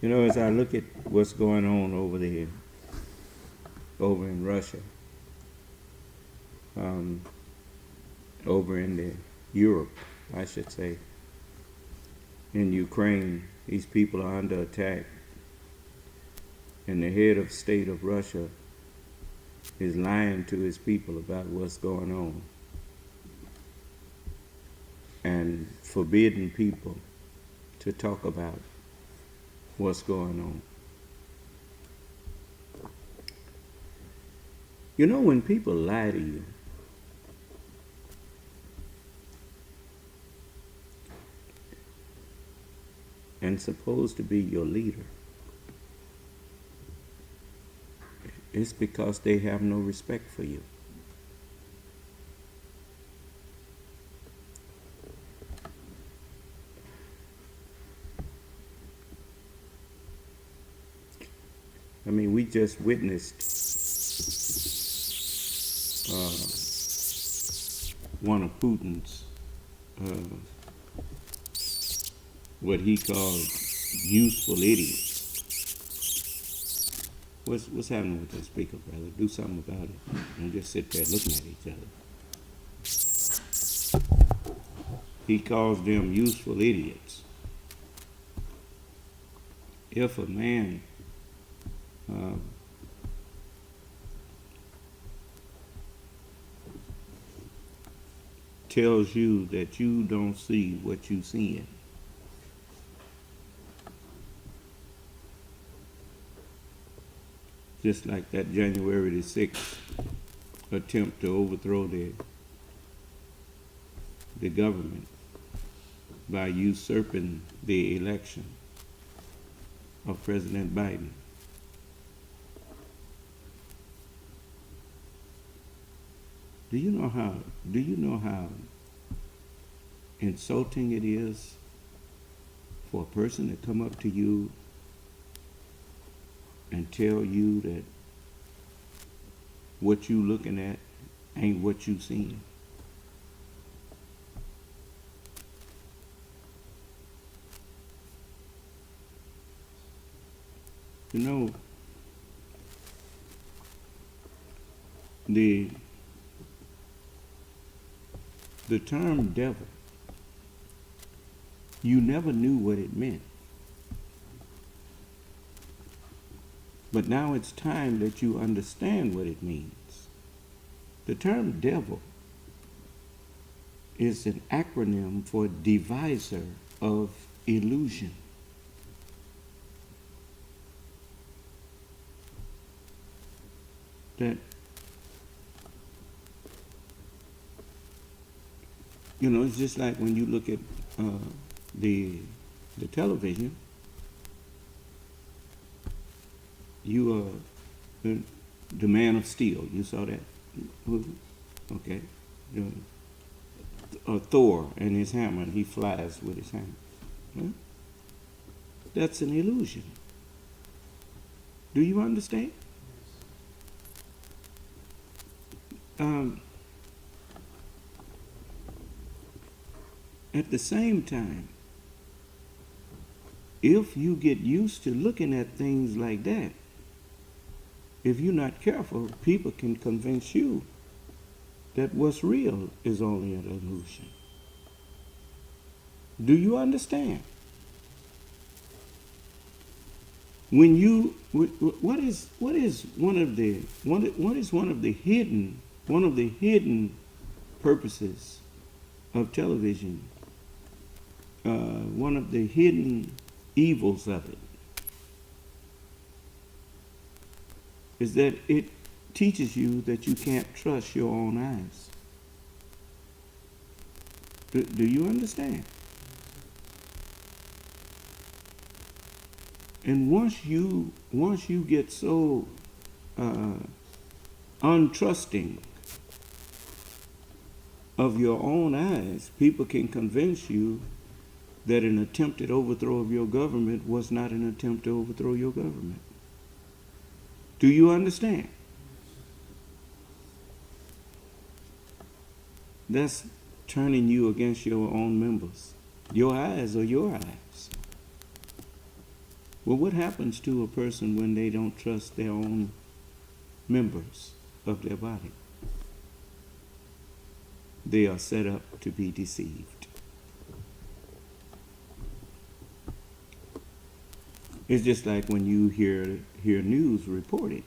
You know, as I look at what's going on over there, over in Russia, over in Europe, I should say, in Ukraine, these people are under attack, and the head of state of Russia is lying to his people about what's going on and forbidding people to talk about what's going on. You know, when people lie to you, and supposed to be your leader, it's because they have no respect for you. I mean, we just witnessed one of Putin's, what he called useful idiots. What's happening with that speaker, brother? Do something about it. Don't just sit there looking at each other. He calls them useful idiots. If a man tells you that you don't see what you seeing, just like that January the 6th attempt to overthrow the government by usurping the election of President Biden. Do you know how insulting it is for a person to come up to you and tell you that what you looking at ain't what you seeing? You know, the term devil, you never knew what it meant. But now it's time that you understand what it means. The term devil is an acronym for deviser of illusion. That, you know, it's just like when you look at the television. You the Man of Steel. You saw that movie? Okay. Thor and his hammer, and he flies with his hammer. Huh? That's an illusion. Do you understand? At the same time, if you get used to looking at things like that, if you're not careful, people can convince you that what's real is only an illusion. Do you understand? When you, what is one of the hidden purposes of television? One of the hidden evils of it is that it teaches you that you can't trust your own eyes. Do you understand? And once you get so untrusting of your own eyes, people can convince you that an attempted overthrow of your government was not an attempt to overthrow your government. Do you understand? That's turning you against your own members. Your eyes are your eyes. Well, what happens to a person when they don't trust their own members of their body? They are set up to be deceived. It's just like when you hear news reported.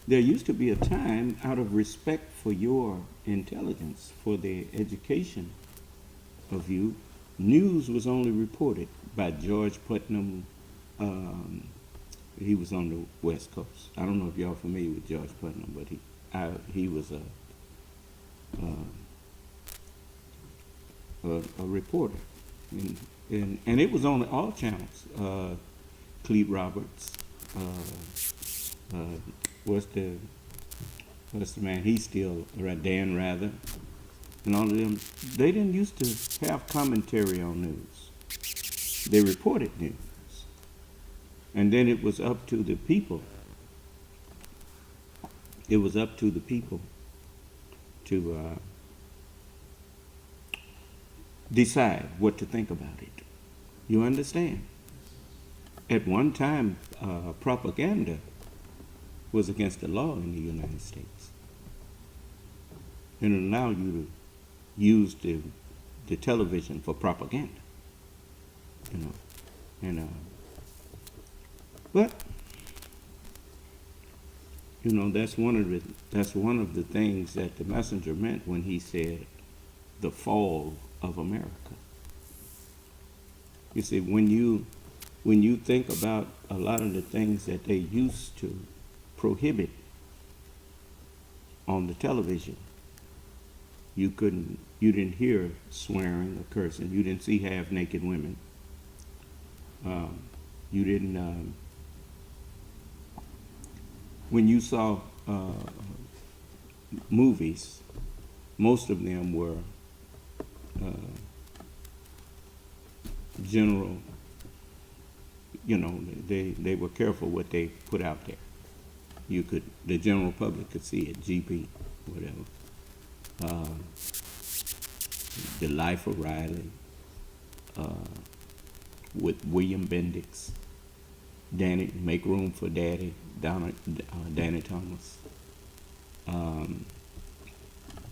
There used to be a time, out of respect for your intelligence, for the education of you, news was only reported by George Putnam. He was on the West Coast. I don't know if y'all familiar with George Putnam, but he was a reporter, and it was on all channels. Clete Roberts, what's the man? He's still around. Dan Rather, and all of them. They didn't used to have commentary on news. They reported news, and then it was up to the people. It was up to the people to decide what to think about it. You understand? At one time, propaganda was against the law in the United States. And it allowed you to use the television for propaganda. You know, and but you know, that's one of the things that the messenger meant when he said the fall of America. You see, when you think about a lot of the things that they used to prohibit on the television, you didn't hear swearing or cursing. You didn't see half-naked women. You didn't. When you saw movies, most of them were general. You know, they were careful what they put out there. The general public could see it. GP, whatever. The Life of Riley, with William Bendix, Danny, Make Room for Daddy, Danny Thomas,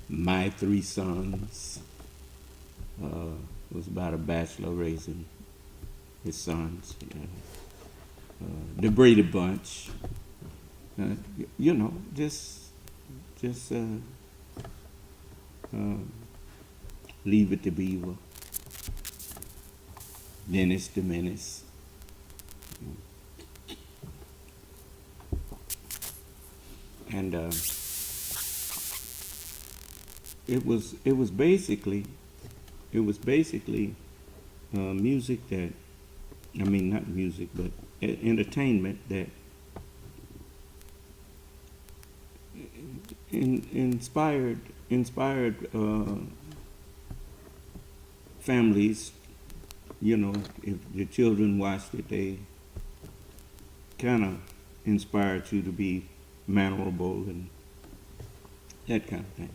My Three Sons, was about a bachelor raising his sons. The Brady Bunch, you know, just Leave It to Beaver, Dennis the Menace. And it was basically music that, I mean, not music, but entertainment that inspired families. You know, if the children watched it, they kind of inspired you to be mannerable and that kind of thing.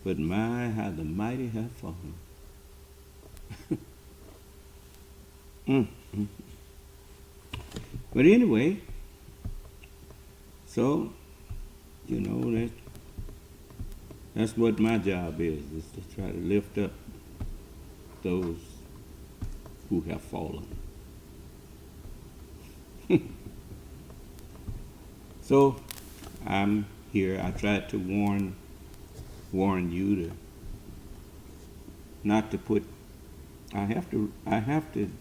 But my, how the mighty have fallen. But anyway, so, you know, that's what my job is to try to lift up those who have fallen. So I'm here. I tried to warn you to not to put. I have to.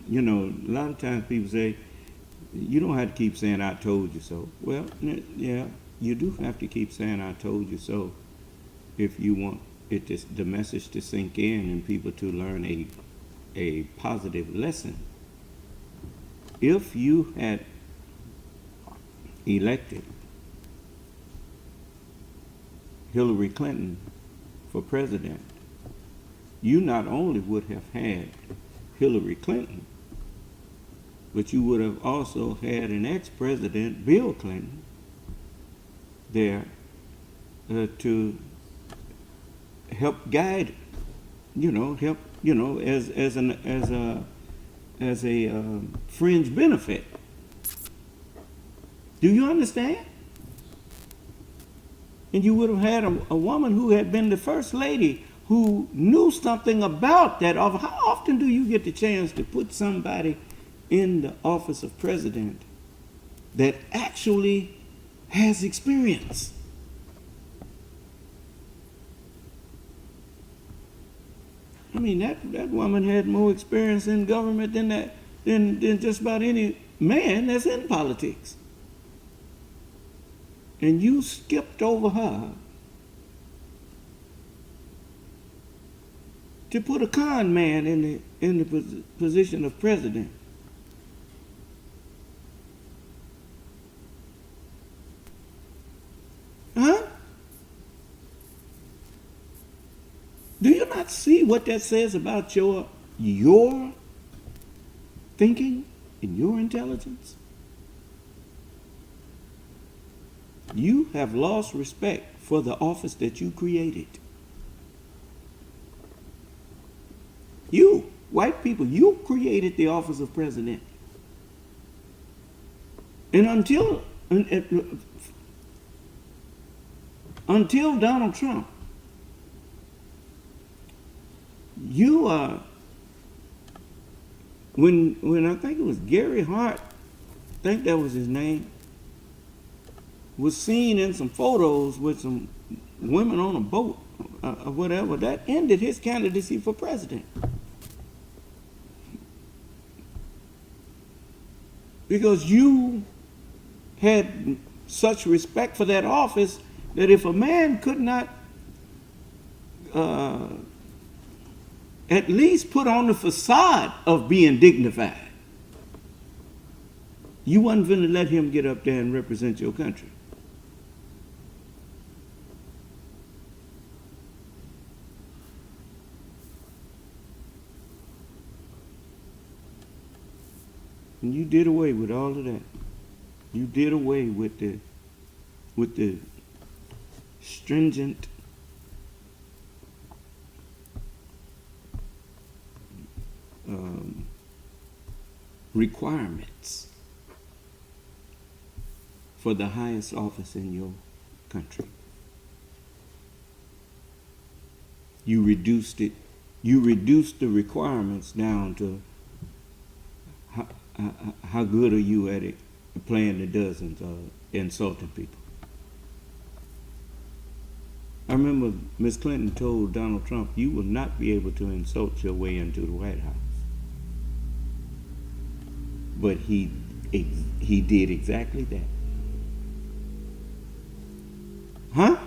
You know, a lot of times people say, you don't have to keep saying "I told you so." Well, yeah, you do have to keep saying "I told you so" if you want the message to sink in and people to learn a positive lesson. If you had elected Hillary Clinton for president, you not only would have had Hillary Clinton, but you would have also had an ex-president, Bill Clinton, there to help guide, you know, help as a fringe benefit. Do you understand? And you would have had a woman who had been the first lady who knew something about that office. How often do you get the chance to put somebody in the office of president that actually has experience? I mean, that woman had more experience in government than just about any man that's in politics. And you skipped over her to put a con man in the position of president. Huh? Do you not see what that says about your thinking and your intelligence? You have lost respect for the office that you created. You, white people, you created the office of president. And until Donald Trump, you when I think it was Gary Hart, I think that was his name, was seen in some photos with some women on a boat or whatever, that ended his candidacy for president. Because you had such respect for that office that if a man could not at least put on the facade of being dignified, you wasn't going to let him get up there and represent your country. And you did away with all of that. You did away with the stringent requirements for the highest office in your country. You reduced it. You reduced the requirements down to how good are you at it, playing the dozens or insulting people. I remember Ms. Clinton told Donald Trump, you will not be able to insult your way into the White House. But he did exactly that. Huh?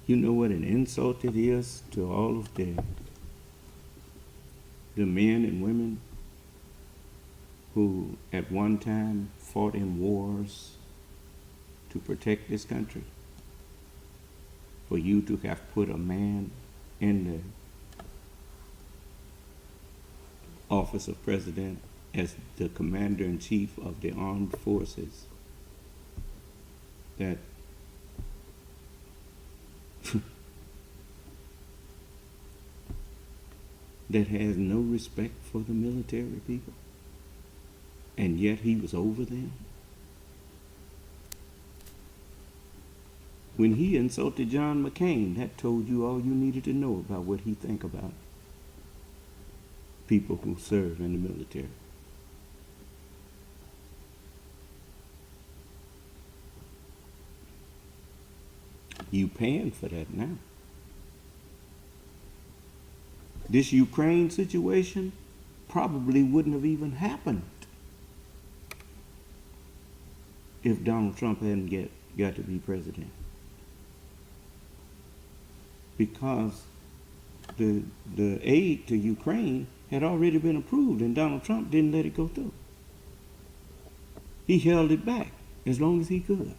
You know what an insult it is to all of the men and women who at one time fought in wars to protect this country? For you to have put a man in the office of president as the commander-in-chief of the armed forces that that has no respect for the military people, and yet he was over them. When he insulted John McCain, that told you all you needed to know about what he think about people who serve in the military. You paying for that now. This Ukraine situation probably wouldn't have even happened if Donald Trump hadn't got to be president. Because the aid to Ukraine had already been approved and Donald Trump didn't let it go through. He held it back as long as he could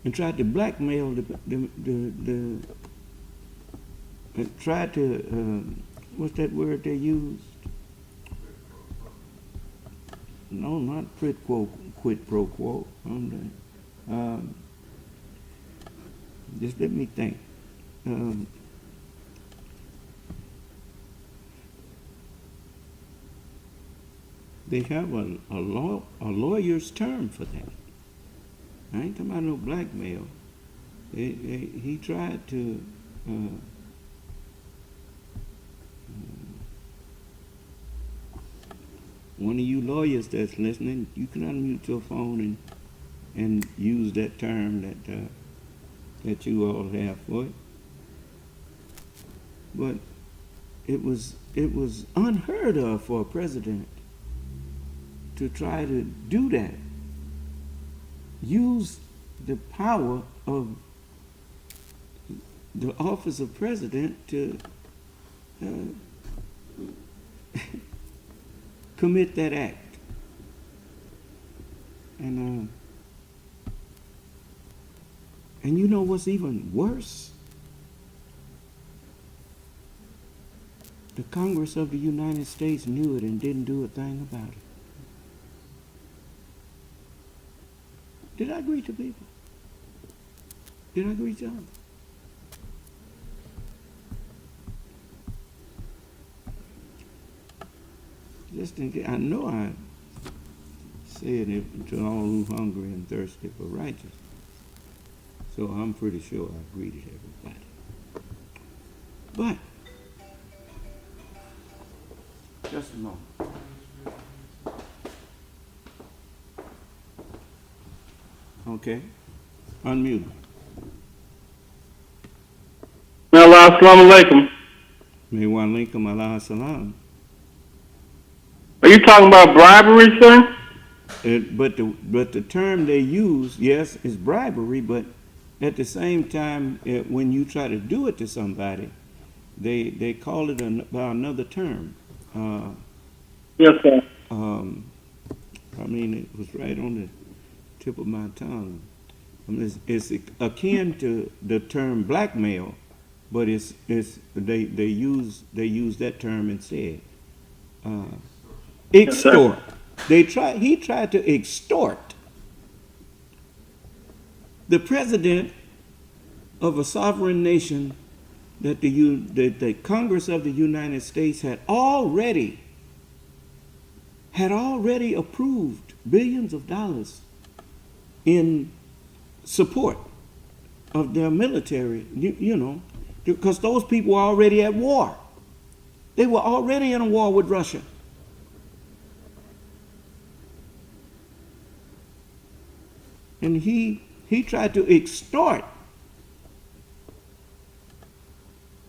and tried to blackmail tried to, what's that word they used? No, not quid pro quo. Just let me think. They have a lawyer's term for that. I ain't talking about no blackmail. He tried to one of you lawyers that's listening, you can unmute your phone and use that term that you all have for it. But it was unheard of for a president to try to do that. Use the power of the office of president to commit that act. And you know what's even worse? The Congress of the United States knew it and didn't do a thing about it. Did I agree to people? Did I agree to y'all? Just think, I know I said it to all who hungry and thirsty for righteousness. So I'm pretty sure I agree to everybody. But, just a moment. Okay. Unmute. Assalamu alaikum. May wa alaikum Allah salam. Are you talking about bribery, sir? But the term they use, yes, is bribery, but at the same time, when you try to do it to somebody, they call it by another term. Yes, sir. I mean, it was right on the tip of my tongue. I mean, it's akin to the term blackmail, but they use that term instead. Extort. He tried to extort the president of a sovereign nation that the Congress of the United States had already approved billions of dollars in support of their military, you know, because those people were already at war. They were already in a war with Russia. And he tried to extort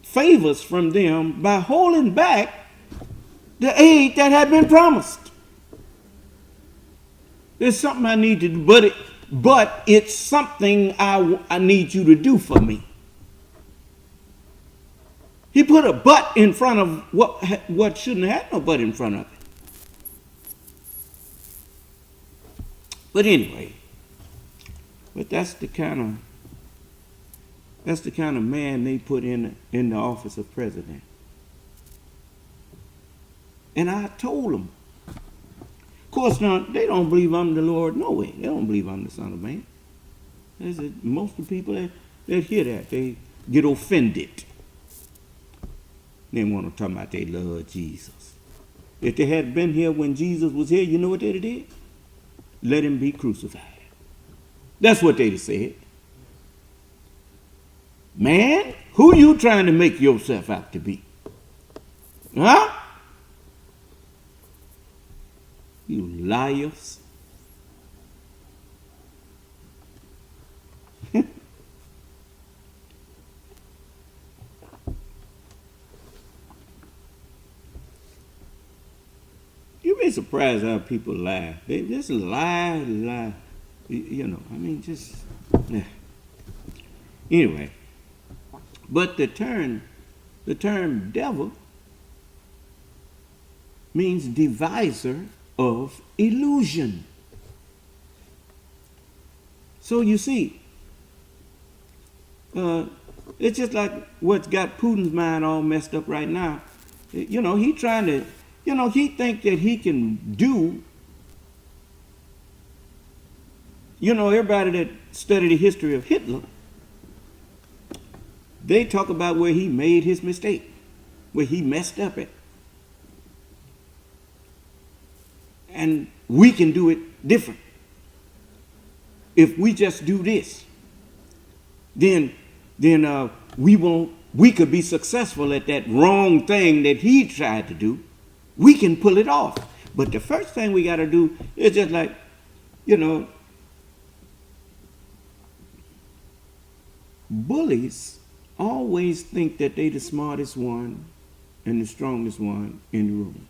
favors from them by holding back the aid that had been promised. There's something I need to do, but it's something I need you to do for me. He put a but in front of what shouldn't have had no but in front of it. But anyway, that's the kind of man they put in the office of president. And I told them, of course, now they don't believe I'm the Lord. No way, they don't believe I'm the Son of Man. Most of the people that hear that, they get offended. They want to talk about they love Jesus. If they had been here when Jesus was here, you know what they'd have did? Let him be crucified. That's what they'd have said. Man, who you trying to make yourself out to be? Huh? You liars. You'd be surprised how people lie. They just lie. You know, I mean, just... Yeah. Anyway. But the term devil means deviser of illusion. So you see, it's just like what's got Putin's mind all messed up right now. You know, he trying to, you know, he think that he can do, you know, everybody that studied the history of Hitler They talk about where he made his mistake, where he messed up at. And we can do it different. If we just do this, then we could be successful at that wrong thing that he tried to do. We can pull it off. But the first thing we got to do is just like, bullies always think that they the smartest one and the strongest one in the room.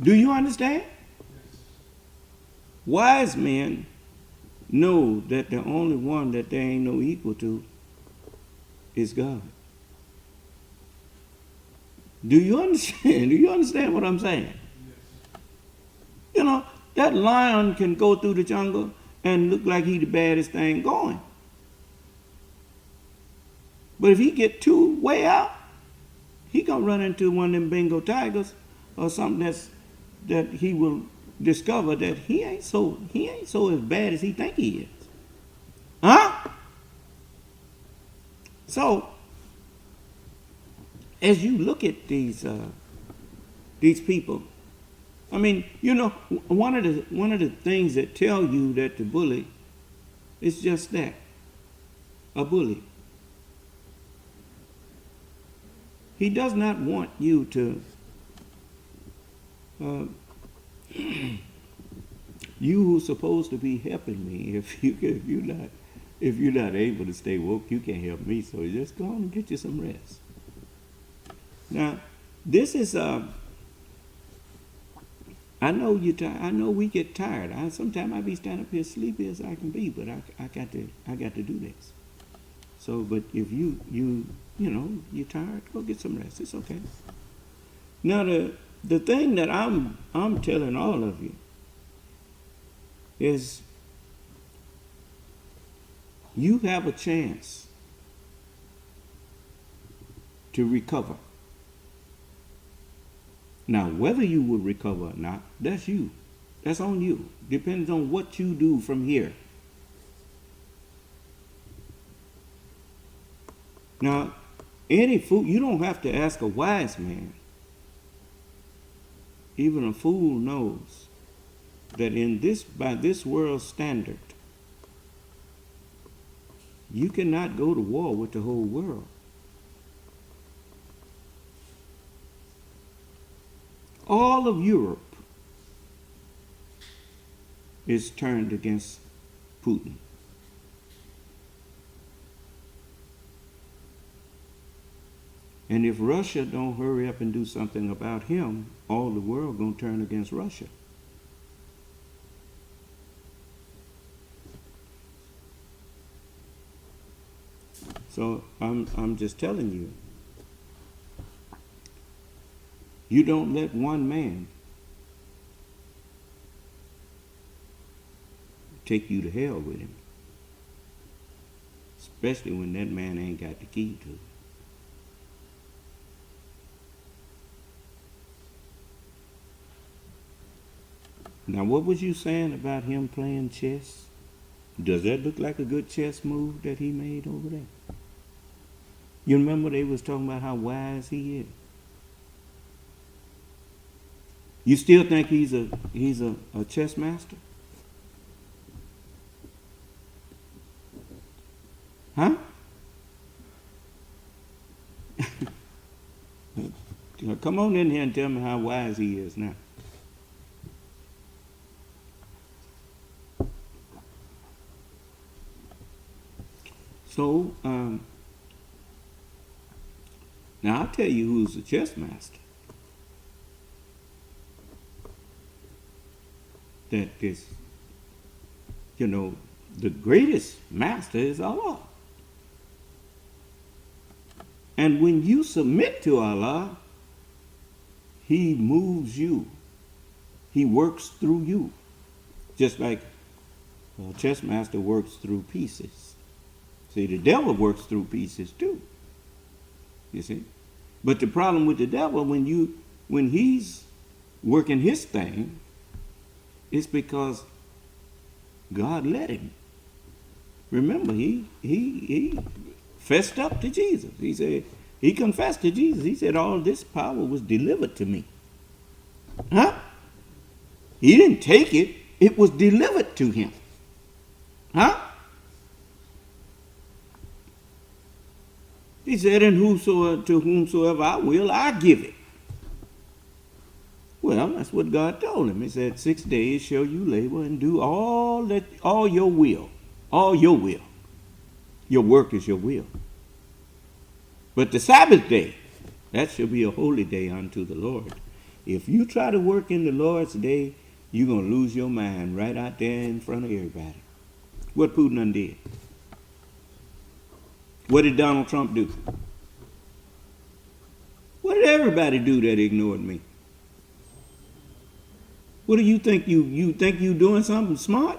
Do you understand? Yes. Wise men know that the only one that there ain't no equal to is God. Do you understand? Do you understand what I'm saying? Yes. That lion can go through the jungle and look like he the baddest thing going. But if he get too way out, he gonna run into one of them Bengal tigers or something that he will discover that he ain't so as bad as he think he is. Huh? So as you look at these people, I mean, one of the things that tell you that the bully is just that, a bully. He does not want you to you who's supposed to be helping me, if you're not able to stay woke, you can't help me. So just go on and get you some rest. Now, this is I know we get tired. Sometimes I be standing up here sleepy as I can be, but I got to do this. So, but if you're tired, go get some rest. It's okay. Now, the thing that I'm telling all of you is you have a chance to recover. Now, whether you will recover or not, that's you. That's on you. Depends on what you do from here. Now, any fool, you don't have to ask a wise man. Even a fool knows that by this world's standard, you cannot go to war with the whole world. All of Europe is turned against Putin. And if Russia don't hurry up and do something about him, all the world gonna turn against Russia. So I'm just telling you, you don't let one man take you to hell with him, especially when that man ain't got the key to it. Now, what was you saying about him playing chess? Does that look like a good chess move that he made over there? You remember they was talking about how wise he is? You still think he's a chess master? Huh? Come on in here and tell me how wise he is now. So, now I'll tell you who's a chess master. That is, the greatest master is Allah. And when you submit to Allah, He moves you. He works through you. Just like a chess master works through pieces. See, the devil works through pieces too. You see? But the problem with the devil, when he's working his thing, it's because God let him. Remember, he fessed up to Jesus. He said, he confessed to Jesus. He said, all this power was delivered to me. Huh? He didn't take it. It was delivered to him. Huh? He said, and to whomsoever I will, I give it. Well, that's what God told him. He said, 6 days shall you labor and do all your will. All your will. Your work is your will. But the Sabbath day, that shall be a holy day unto the Lord. If you try to work in the Lord's day, you're going to lose your mind right out there in front of everybody. What Putin undid? What did Donald Trump do? What did everybody do that ignored me? What do you think? You think you doing something smart?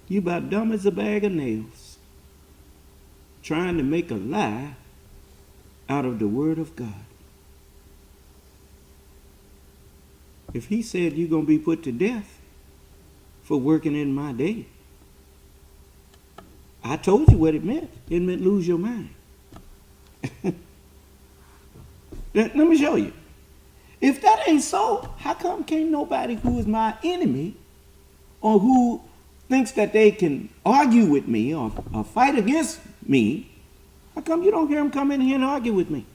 You about dumb as a bag of nails. Trying to make a lie out of the word of God. If he said you're going to be put to death for working in my day, I told you what it meant. It meant lose your mind. Let me show you. If that ain't so, how come can't nobody who is my enemy or who thinks that they can argue with me or fight against me, how come you don't hear them come in here and argue with me?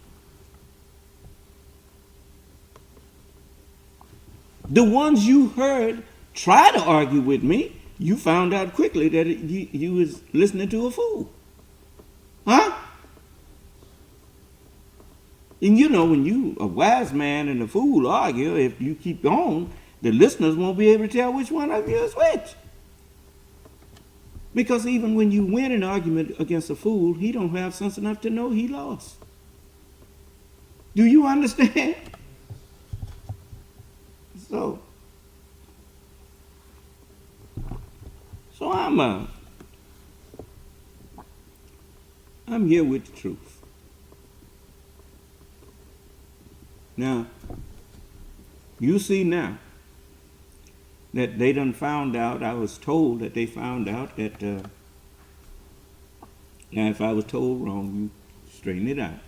The ones you heard try to argue with me, you found out quickly that you was listening to a fool. Huh? And you know, when you, a wise man and a fool argue, if you keep on, the listeners won't be able to tell which one of you is which. Because even when you win an argument against a fool, he don't have sense enough to know he lost. Do you understand? So I'm here with the truth. Now, you see now that they done found out, I was told that they found out that, now if I was told wrong, you straighten it out.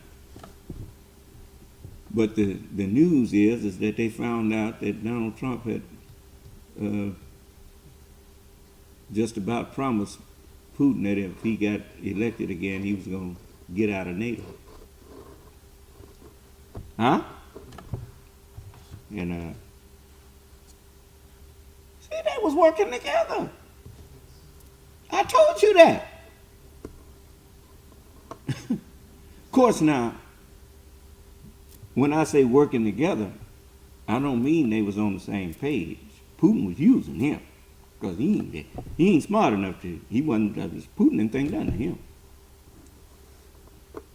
But the news is that they found out that Donald Trump had just about promised Putin that if he got elected again, he was going to get out of NATO. Huh? And see, they was working together. I told you that. Of course, now, when I say working together, I don't mean they was on the same page. Putin was using him because he ain't smart enough to. He wasn't. Putin didn't think nothing to him.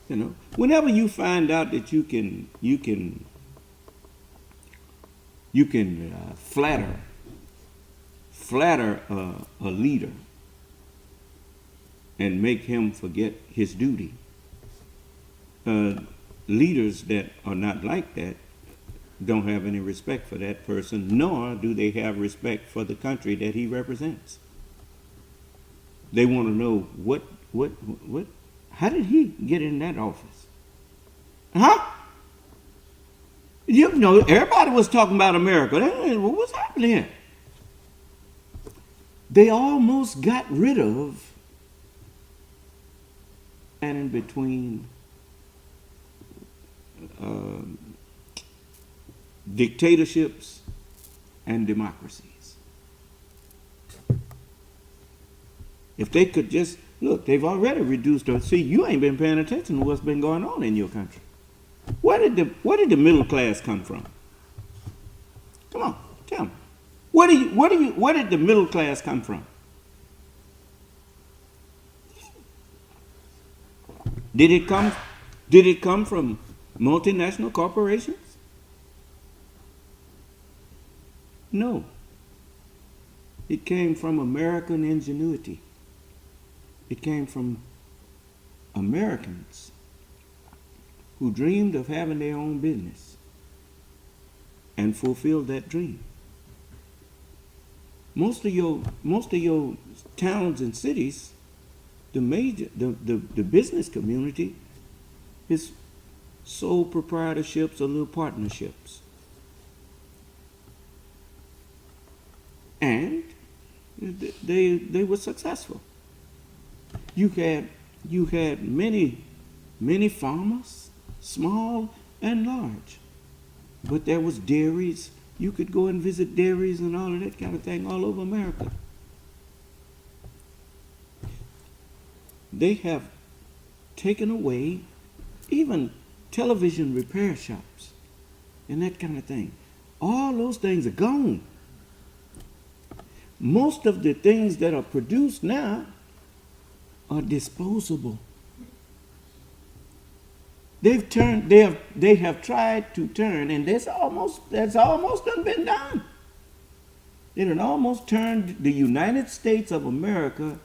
You know, whenever you find out that you can flatter a leader and make him forget his duty. Leaders that are not like that don't have any respect for that person, nor do they have respect for the country that he represents. They want to know what, how did he get in that office? Huh? You know, everybody was talking about America. What was happening here? They almost got rid of and in between dictatorships and democracies. If they could just look, they've already reduced us. See, you ain't been paying attention to what's been going on in your country. Where did the middle class come from? Come on, tell me. Where did the middle class come from? Did it come from multinational corporations? No. It came from American ingenuity. It came from Americans who dreamed of having their own business and fulfilled that dream. Most of your towns and cities the business community is sole proprietorships or little partnerships. And they were successful. You had many farmers, small and large. But there was dairies. You could go and visit dairies and all of that kind of thing all over America. They have taken away even television repair shops and that kind of thing. All those things are gone. Most of the things that are produced now are disposable. They have tried to turn, and that's almost done been done. It had almost turned the United States of America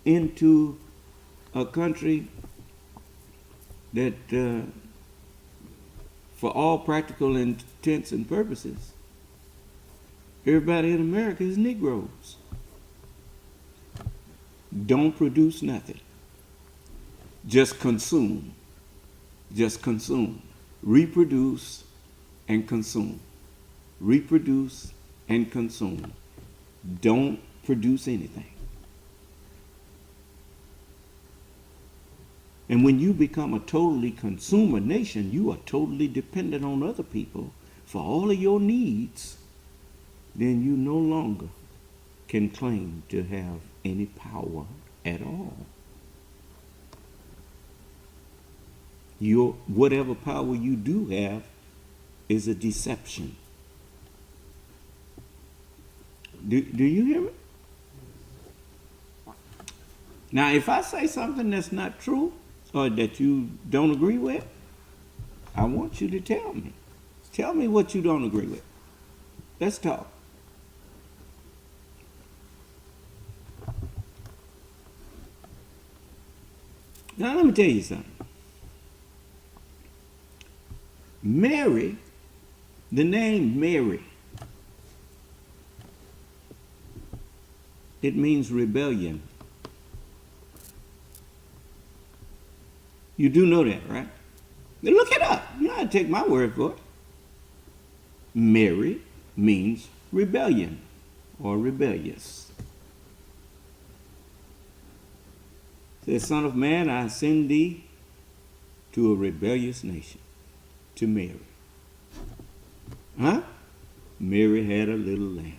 into a country that, for all practical intents and purposes, everybody in America is Negroes. Don't produce nothing. Just consume. Just consume. Reproduce and consume. Reproduce and consume. Don't produce anything. And when you become a totally consumer nation, you are totally dependent on other people for all of your needs, then you no longer can claim to have any power at all. Whatever power you do have is a deception. Do you hear me? Now, if I say something that's not true or that you don't agree with, I want you to tell me. Tell me what you don't agree with. Let's talk. Now, let me tell you something. Mary, the name Mary, it means rebellion. You do know that, right? Now look it up. You don't have to take my word for it. Mary means rebellion or rebellious. Says, Son of Man, I send thee to a rebellious nation. To Mary. Huh? Mary had a little lamb.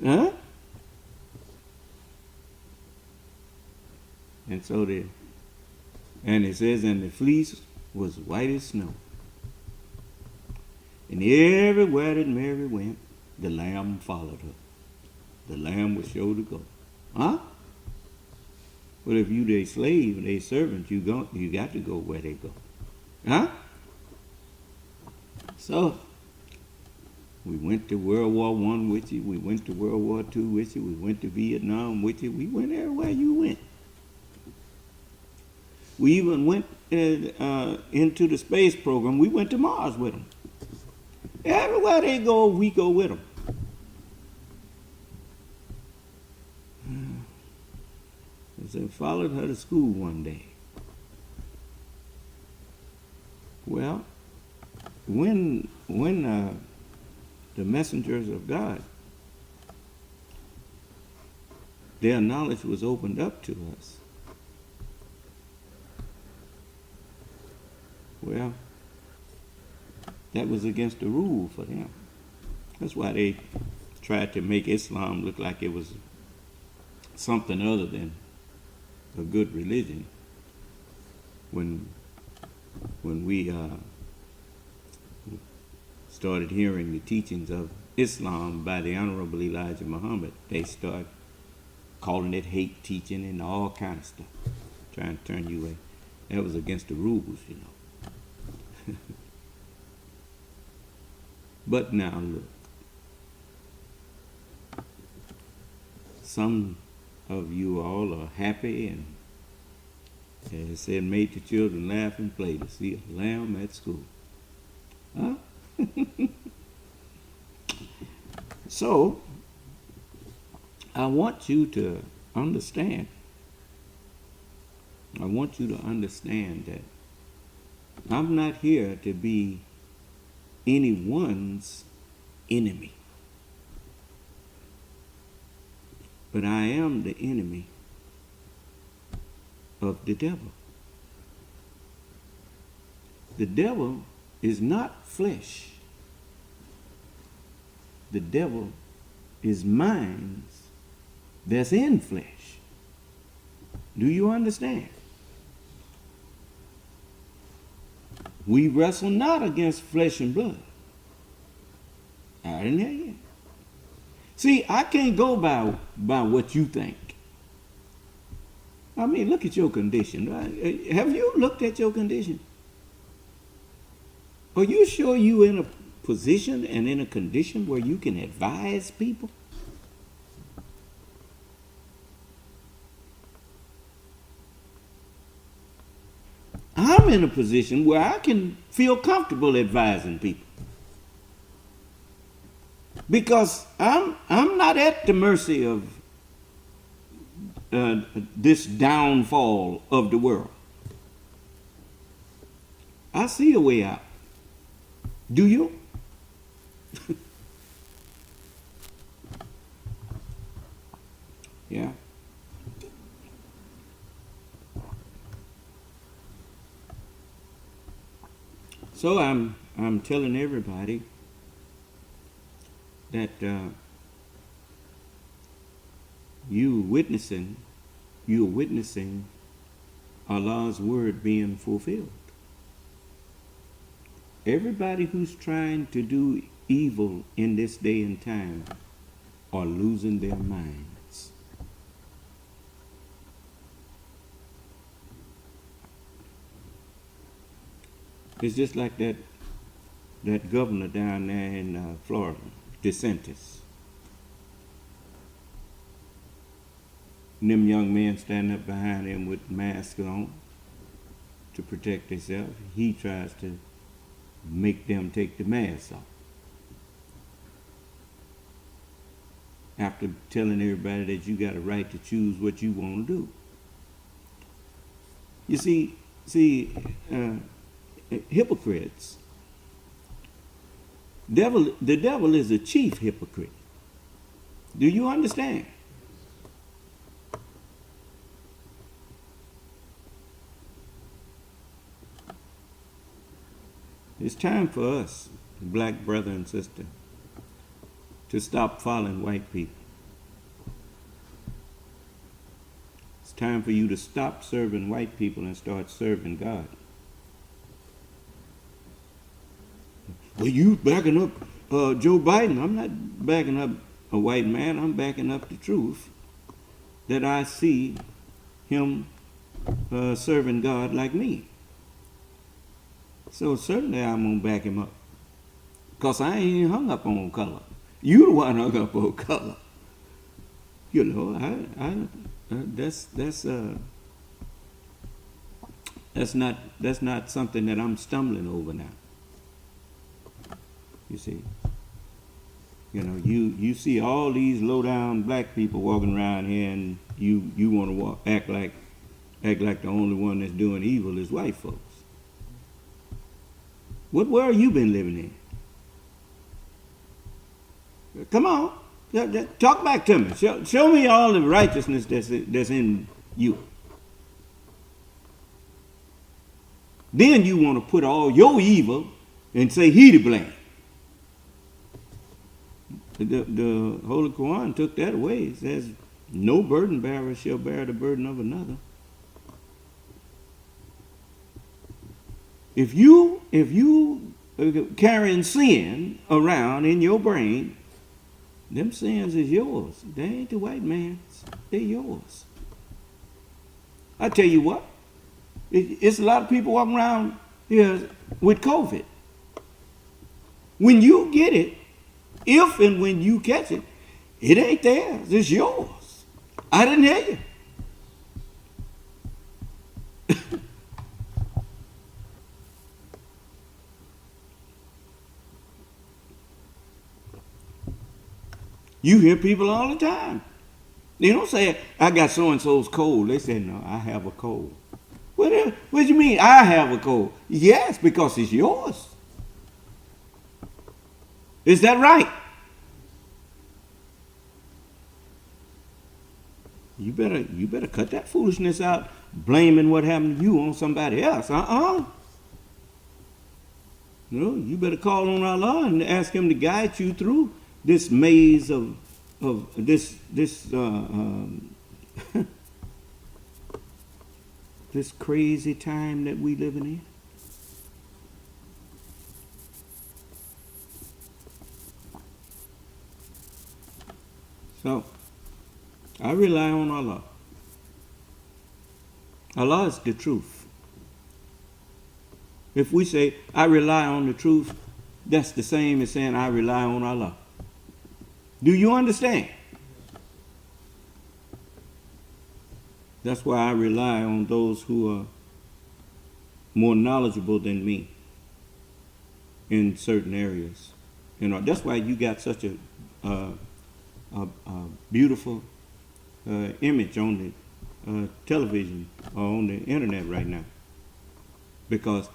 Huh? And so and it says, and the fleece was white as snow. And everywhere that Mary went, the lamb followed her. The lamb was sure to go. Huh? But if you their slave, their servant, you got to go where they go. Huh? So, we went to World War I with you. We went to World War II with you. We went to Vietnam with you. We went everywhere you went. We even went into the space program. We went to Mars with them. Everywhere they go, we go with them. So followed her to school one day. Well, when the messengers of God, their knowledge was opened up to us, well, that was against the rule for them. That's why they tried to make Islam look like it was something other than a good religion. When we started hearing the teachings of Islam by the Honorable Elijah Muhammad, they started calling it hate teaching and all kind of stuff, trying to turn you away. That was against the rules, you know. But now look, some of you all are happy and, as I said, made the children laugh and play to see a lamb at school. Huh? So, I want you to understand. I want you to understand that I'm not here to be anyone's enemy. But I am the enemy of the devil. The devil is not flesh. The devil is minds that's in flesh. Do you understand? We wrestle not against flesh and blood. I didn't hear you. See, I can't go by what you think. I mean, look at your condition. Have you looked at your condition? Are you sure you're in a position and in a condition where you can advise people? I'm in a position where I can feel comfortable advising people. Because I'm not at the mercy of this downfall of the world. I see a way out. Do you? Yeah. So I'm telling everybody that you're witnessing Allah's word being fulfilled. Everybody who's trying to do evil in this day and time are losing their minds. It's just like that governor down there in Florida, DeSantis. And them young men standing up behind him with masks on to protect themselves. He tries to make them take the masks off. After telling everybody that you got a right to choose what you want to do. You see, hypocrites. The devil is a chief hypocrite. Do you understand? It's time for us, black brother and sister, to stop following white people. It's time for you to stop serving white people and start serving God. Well, you backing up Joe Biden. I'm not backing up a white man. I'm backing up the truth that I see him serving God like me. So certainly I'm going to back him up. Because I ain't hung up on color. You the one hung up on color. You know, that's not something that I'm stumbling over now. You see. You know, you see all these low down black people walking around here, and you want to act like the only one that's doing evil is white folks. What world you been living in? Come on, talk back to me. Show me all the righteousness that's in you. Then you want to put all your evil and say he to blame. The Holy Quran took that away. It says, no burden bearer shall bear the burden of another. If you carrying sin around in your brain, them sins is yours. They ain't the white man's. They're yours. I tell you what, it's a lot of people walking around here with COVID. When you get it, if and when you catch it, it ain't theirs, it's yours. I didn't hear you. You hear people all the time They don't say, I got so-and-so's cold. They say, no, I have a cold. What do you mean, I have a cold? Yes, because it's yours. Is that right? You better cut that foolishness out, blaming what happened to you on somebody else. No, you better call on Allah and ask Him to guide you through this maze of this this crazy time that we living in. So, I rely on Allah. Allah is the truth. If we say, I rely on the truth, that's the same as saying, I rely on Allah. Do you understand? That's why I rely on those who are more knowledgeable than me in certain areas. You know, that's why you got such a beautiful image on the television or on the internet right now, because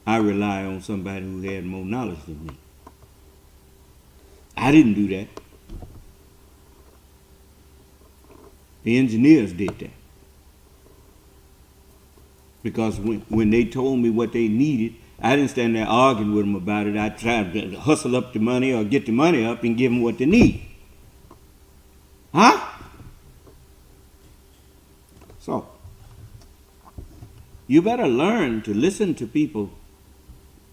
I rely on somebody who had more knowledge than me. I didn't do that. The engineers did that. Because when they told me what they needed, I didn't stand there arguing with them about it. I tried to hustle up the money or get the money up and give them what they need. Huh? So, you better learn to listen to people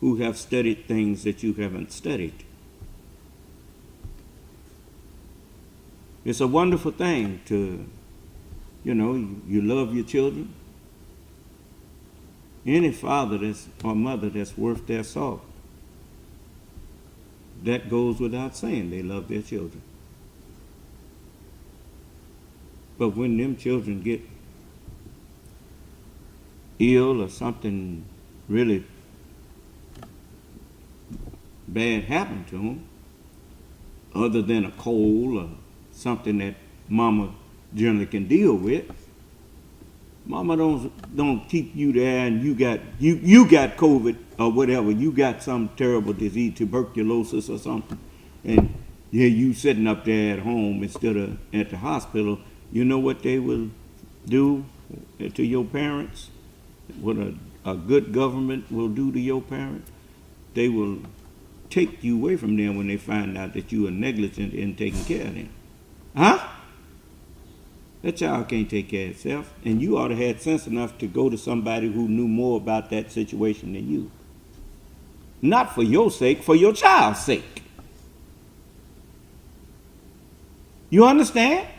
who have studied things that you haven't studied. It's a wonderful thing to, you love your children. Any father or mother that's worth their salt, that goes without saying, they love their children. But when them children get ill or something really bad happen to them, other than a cold or something that mama generally can deal with, mama don't keep you there and you got COVID or whatever, you got some terrible disease, tuberculosis or something, and you sitting up there at home instead of at the hospital. You know what they will do to your parents? What a good government will do to your parents? They will take you away from them when they find out that you are negligent in taking care of them. Huh? That child can't take care of itself, and you ought to have sense enough to go to somebody who knew more about that situation than you. Not for your sake, for your child's sake. You understand?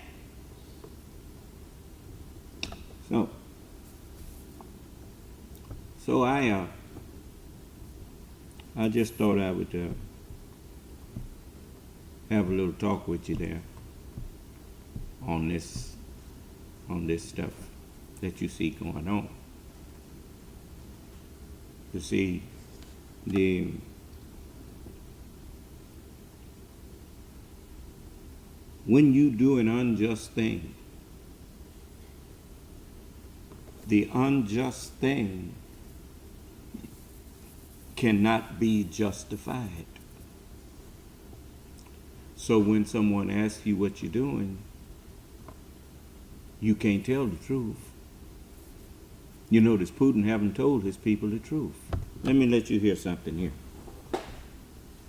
So I just thought I would have a little talk with you there on this stuff that you see going on. You see, when you do an unjust thing, the unjust thing cannot be justified. So when someone asks you what you're doing, you can't tell the truth. You notice Putin haven't told his people the truth. Let me let you hear something here.